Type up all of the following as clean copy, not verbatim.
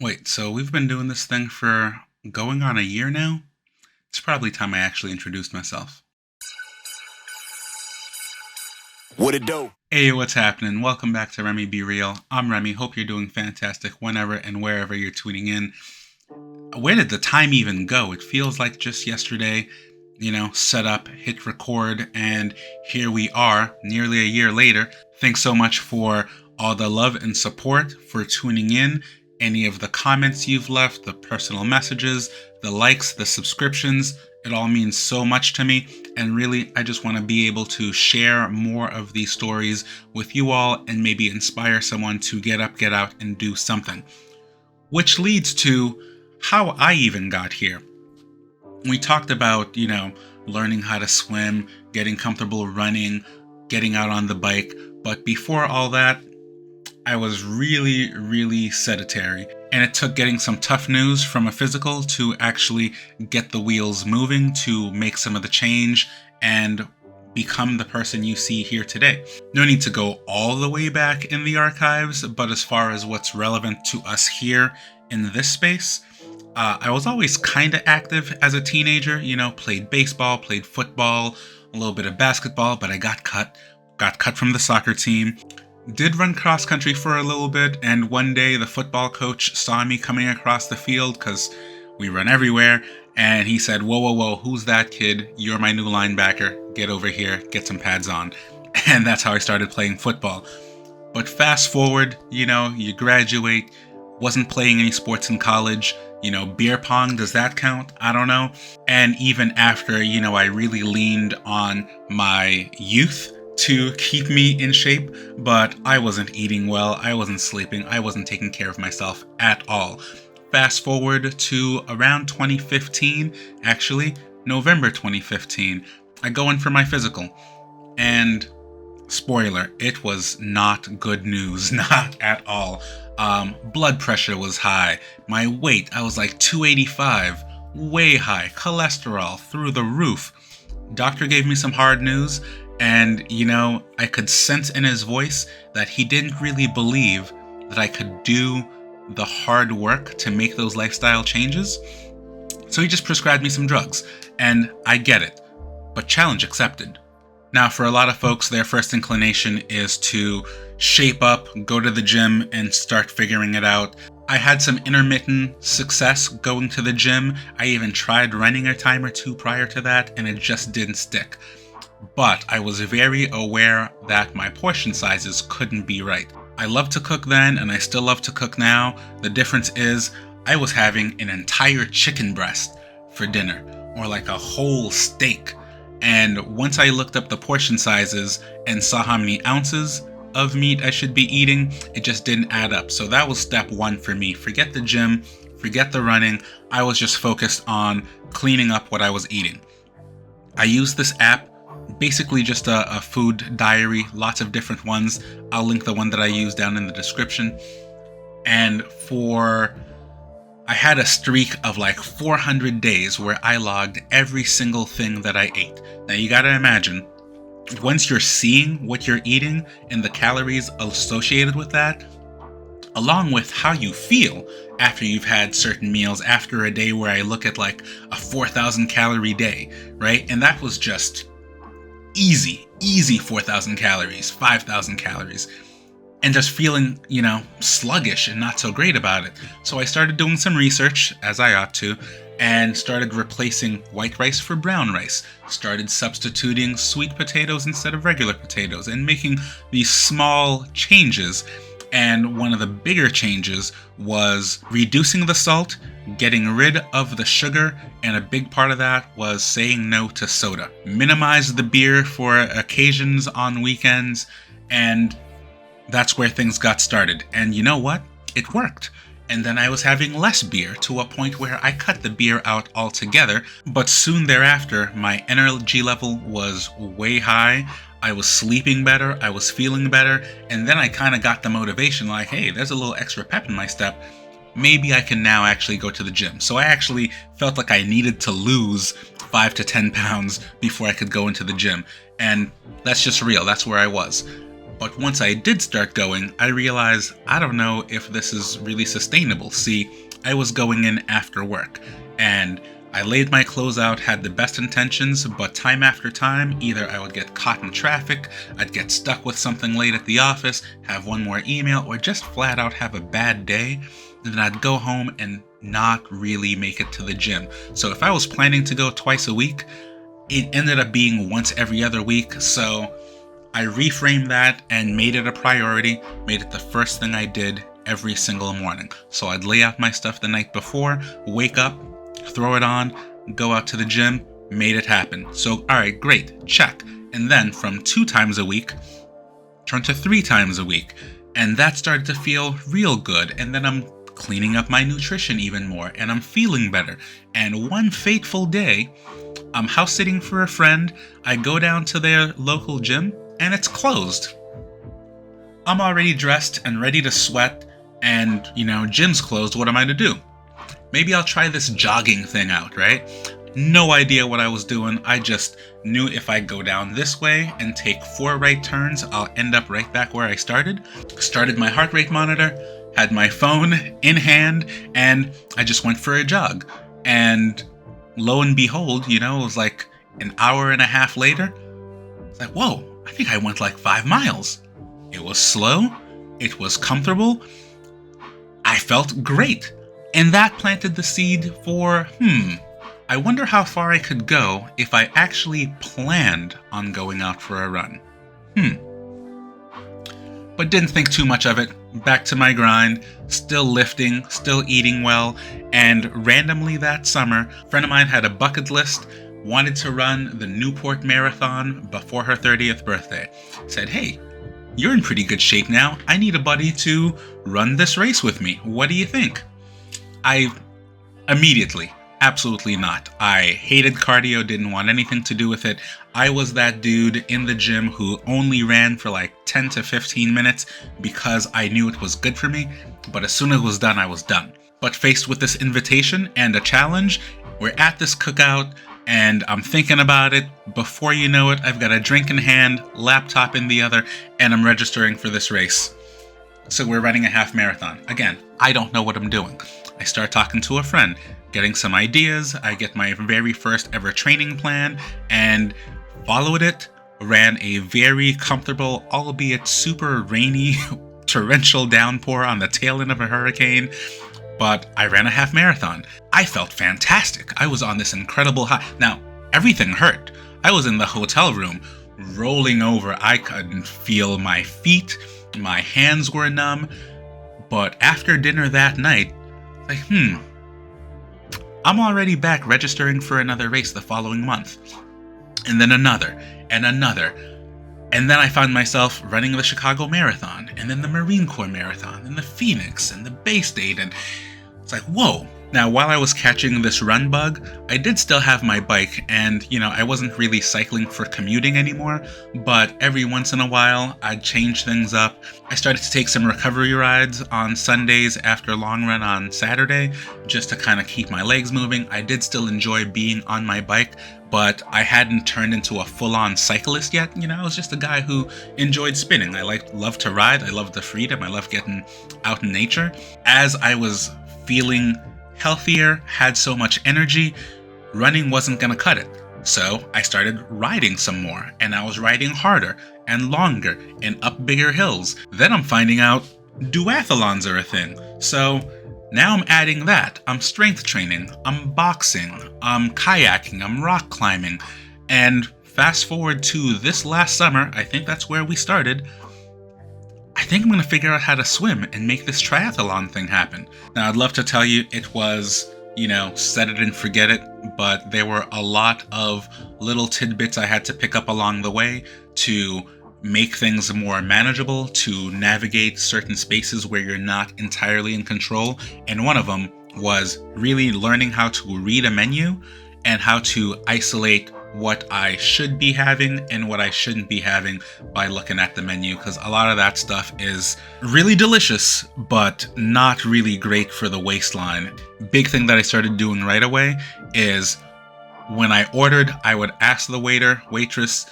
Wait, so we've been doing this thing for going on a year now? It's probably time I actually introduced myself. What it do? Hey, what's happening? Welcome back to Remy Be Real. I'm Remy. Hope you're doing fantastic whenever and wherever you're tuning in. Where did the time even go? It feels like just yesterday, set up, hit record, and here we are, nearly a year later. Thanks so much for all the love and support, for tuning in, any of the comments you've left, the personal messages, the likes, the subscriptions. It all means so much to me, and really, I just want to be able to share more of these stories with you all and maybe inspire someone to get up, get out, and do something. Which leads to how I even got here. We talked about, learning how to swim, getting comfortable running, getting out on the bike, but before all that, I was really, really sedentary. And it took getting some tough news from a physical to actually get the wheels moving, to make some of the change and become the person you see here today. No need to go all the way back in the archives, but as far as what's relevant to us here in this space, I was always kind of active as a teenager, played baseball, played football, a little bit of basketball, but I got cut from the soccer team. Did run cross country for a little bit, and one day the football coach saw me coming across the field because we run everywhere, and he said, "Whoa, whoa, whoa, who's that kid? You're my new linebacker. Get over here, get some pads on." And that's how I started playing football. But fast forward, you graduate, wasn't playing any sports in college, beer pong, does that count? I don't know. And even after, I really leaned on my youth to keep me in shape, but I wasn't eating well, I wasn't sleeping, I wasn't taking care of myself at all. Fast forward to around 2015, actually, November 2015, I go in for my physical, and spoiler, it was not good news, not at all. Blood pressure was high, my weight, I was like 285, way high, cholesterol through the roof. Doctor gave me some hard news, and, I could sense in his voice that he didn't really believe that I could do the hard work to make those lifestyle changes. So he just prescribed me some drugs, and I get it, but challenge accepted. Now, for a lot of folks, their first inclination is to shape up, go to the gym, and start figuring it out. I had some intermittent success going to the gym. I even tried running a time or two prior to that, and it just didn't stick. But I was very aware that my portion sizes couldn't be right. I loved to cook then, and I still love to cook now. The difference is I was having an entire chicken breast for dinner, or like a whole steak. And once I looked up the portion sizes and saw how many ounces of meat I should be eating, it just didn't add up. So that was step one for me. Forget the gym, forget the running. I was just focused on cleaning up what I was eating. I used this app, basically just a food diary, lots of different ones. I'll link the one that I use down in the description. And I had a streak of like 400 days where I logged every single thing that I ate. Now you gotta imagine, once you're seeing what you're eating and the calories associated with that, along with how you feel after you've had certain meals, after a day where I look at like a 4,000 calorie day, right? And that was just easy 4,000 calories, 5,000 calories, and just feeling, sluggish and not so great about it. So I started doing some research, as I ought to, and started replacing white rice for brown rice, started substituting sweet potatoes instead of regular potatoes, and making these small changes. And one of the bigger changes was reducing the salt, getting rid of the sugar, and a big part of that was saying no to soda. Minimize the beer for occasions on weekends, and that's where things got started. And you know what? It worked. And then I was having less beer to a point where I cut the beer out altogether, but soon thereafter, my energy level was way high. I was sleeping better, I was feeling better, and then I kind of got the motivation like, hey, there's a little extra pep in my step. Maybe I can now actually go to the gym. So I actually felt like I needed to lose 5 to 10 pounds before I could go into the gym. And that's just real, that's where I was. But once I did start going, I realized I don't know if this is really sustainable. See, I was going in after work, and I laid my clothes out, had the best intentions, but time after time, either I would get caught in traffic, I'd get stuck with something late at the office, have one more email, or just flat out have a bad day, and then I'd go home and not really make it to the gym. So if I was planning to go twice a week, it ended up being once every other week. So I reframed that and made it a priority, made it the first thing I did every single morning. So I'd lay out my stuff the night before, wake up, throw it on, go out to the gym, made it happen. So, all right, great, check. And then from 2 times a week, turned to 3 times a week. And that started to feel real good. And then I'm cleaning up my nutrition even more, and I'm feeling better. And one fateful day, I'm house sitting for a friend. I go down to their local gym, and it's closed. I'm already dressed and ready to sweat, and, gym's closed. What am I to do? Maybe I'll try this jogging thing out, right? No idea what I was doing. I just knew if I go down this way and take 4 right turns, I'll end up right back where I started. Started my heart rate monitor, had my phone in hand, and I just went for a jog. And lo and behold, it was like an hour and a half later. It's like, whoa, I think I went like 5 miles. It was slow. It was comfortable. I felt great. And that planted the seed for, I wonder how far I could go if I actually planned on going out for a run. But didn't think too much of it. Back to my grind, still lifting, still eating well, and randomly that summer, a friend of mine had a bucket list, wanted to run the Newport Marathon before her 30th birthday. Said, hey, you're in pretty good shape now. I need a buddy to run this race with me. What do you think? I immediately, absolutely not. I hated cardio, didn't want anything to do with it. I was that dude in the gym who only ran for like 10 to 15 minutes because I knew it was good for me. But as soon as it was done, I was done. But faced with this invitation and a challenge, we're at this cookout and I'm thinking about it. Before you know it, I've got a drink in hand, laptop in the other, and I'm registering for this race. So we're running a half marathon. Again, I don't know what I'm doing. I start talking to a friend, getting some ideas. I get my very first ever training plan and followed it. Ran a very comfortable, albeit super rainy, torrential downpour on the tail end of a hurricane. But I ran a half marathon. I felt fantastic. I was on this incredible high. Now, everything hurt. I was in the hotel room, rolling over. I couldn't feel my feet. My hands were numb. But after dinner that night, I'm already back registering for another race the following month. And then another, and another. And then I found myself running the Chicago Marathon, and then the Marine Corps Marathon, and the Phoenix, and the Bay State, and it's like, whoa. Now, while I was catching this run bug, I did still have my bike, and, I wasn't really cycling for commuting anymore, but every once in a while, I'd change things up. I started to take some recovery rides on Sundays after a long run on Saturday, just to kind of keep my legs moving. I did still enjoy being on my bike, but I hadn't turned into a full-on cyclist yet. I was just a guy who enjoyed spinning. I loved to ride. I loved the freedom. I loved getting out in nature. As I was feeling healthier, had so much energy, running wasn't gonna cut it. So I started riding some more, and I was riding harder and longer and up bigger hills. Then I'm finding out duathlons are a thing. So now I'm adding that. I'm strength training, I'm boxing, I'm kayaking, I'm rock climbing. And fast forward to this last summer, I think that's where we started. I think I'm going to figure out how to swim and make this triathlon thing happen. Now, I'd love to tell you it was, set it and forget it, but there were a lot of little tidbits I had to pick up along the way to make things more manageable, to navigate certain spaces where you're not entirely in control. And one of them was really learning how to read a menu and how to isolate what I should be having and what I shouldn't be having by looking at the menu, because a lot of that stuff is really delicious, but not really great for the waistline. Big thing that I started doing right away is when I ordered, I would ask the waiter, waitress,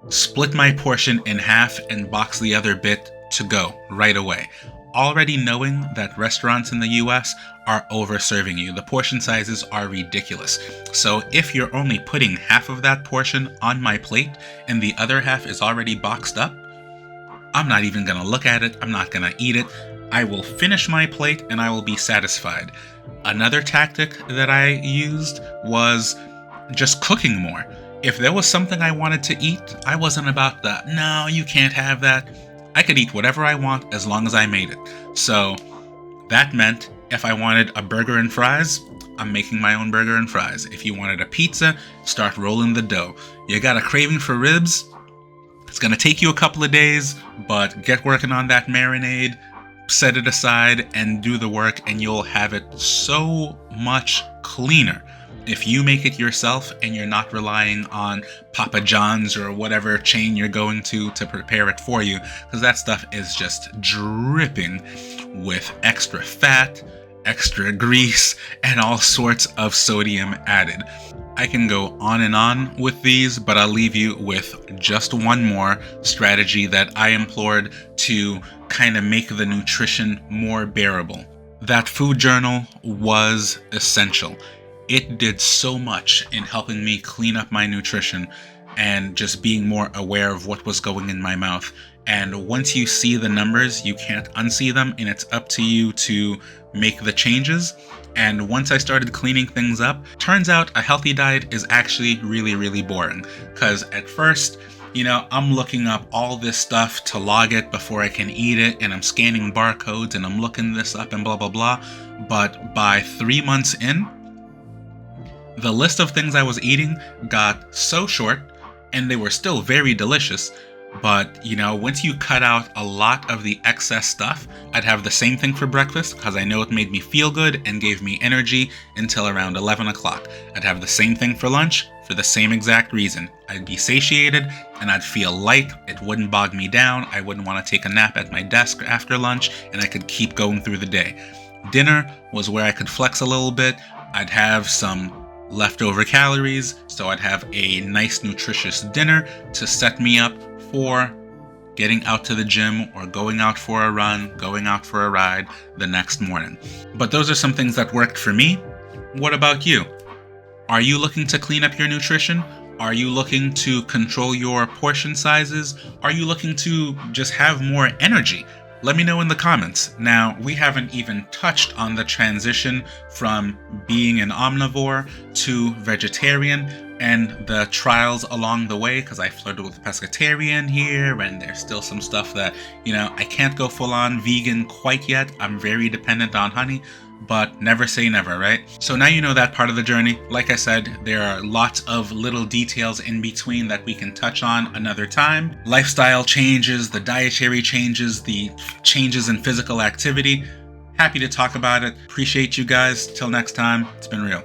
split my portion in half and box the other bit to go right away. Already knowing that restaurants in the US are over-serving you. The portion sizes are ridiculous. So if you're only putting half of that portion on my plate and the other half is already boxed up, I'm not even gonna look at it. I'm not gonna eat it. I will finish my plate and I will be satisfied. Another tactic that I used was just cooking more. If there was something I wanted to eat, I wasn't about the, no, you can't have that. I could eat whatever I want as long as I made it. So that meant if I wanted a burger and fries, I'm making my own burger and fries. If you wanted a pizza, start rolling the dough. You got a craving for ribs? It's gonna take you a couple of days, but get working on that marinade, set it aside, and do the work, and you'll have it so much cleaner. If you make it yourself and you're not relying on Papa John's or whatever chain you're going to prepare it for you, because that stuff is just dripping with extra fat, extra grease, and all sorts of sodium added. I can go on and on with these, but I'll leave you with just one more strategy that I employed to kind of make the nutrition more bearable. That food journal was essential. It did so much in helping me clean up my nutrition and just being more aware of what was going in my mouth. And once you see the numbers, you can't unsee them, and it's up to you to make the changes. And once I started cleaning things up, turns out a healthy diet is actually really, really boring. Because at first, I'm looking up all this stuff to log it before I can eat it, and I'm scanning barcodes, and I'm looking this up and blah, blah, blah. But by 3 months in, the list of things I was eating got so short, and they were still very delicious. But, once you cut out a lot of the excess stuff, I'd have the same thing for breakfast because I know it made me feel good and gave me energy until around 11 o'clock. I'd have the same thing for lunch for the same exact reason. I'd be satiated and I'd feel light. It wouldn't bog me down. I wouldn't want to take a nap at my desk after lunch, and I could keep going through the day. Dinner was where I could flex a little bit. I'd have some leftover calories, so I'd have a nice nutritious dinner to set me up for getting out to the gym or going out for a run, going out for a ride the next morning. But those are some things that worked for me. What about you? Are you looking to clean up your nutrition? Are you looking to control your portion sizes? Are you looking to just have more energy? Let me know in the comments. Now, we haven't even touched on the transition from being an omnivore to vegetarian and the trials along the way, because I flirted with pescatarian here, and there's still some stuff that, I can't go full on vegan quite yet. I'm very dependent on honey, but never say never, right? So now you know that part of the journey. Like I said, there are lots of little details in between that we can touch on another time. Lifestyle changes, the dietary changes, the changes in physical activity. Happy to talk about it. Appreciate you guys. Till next time, it's been real.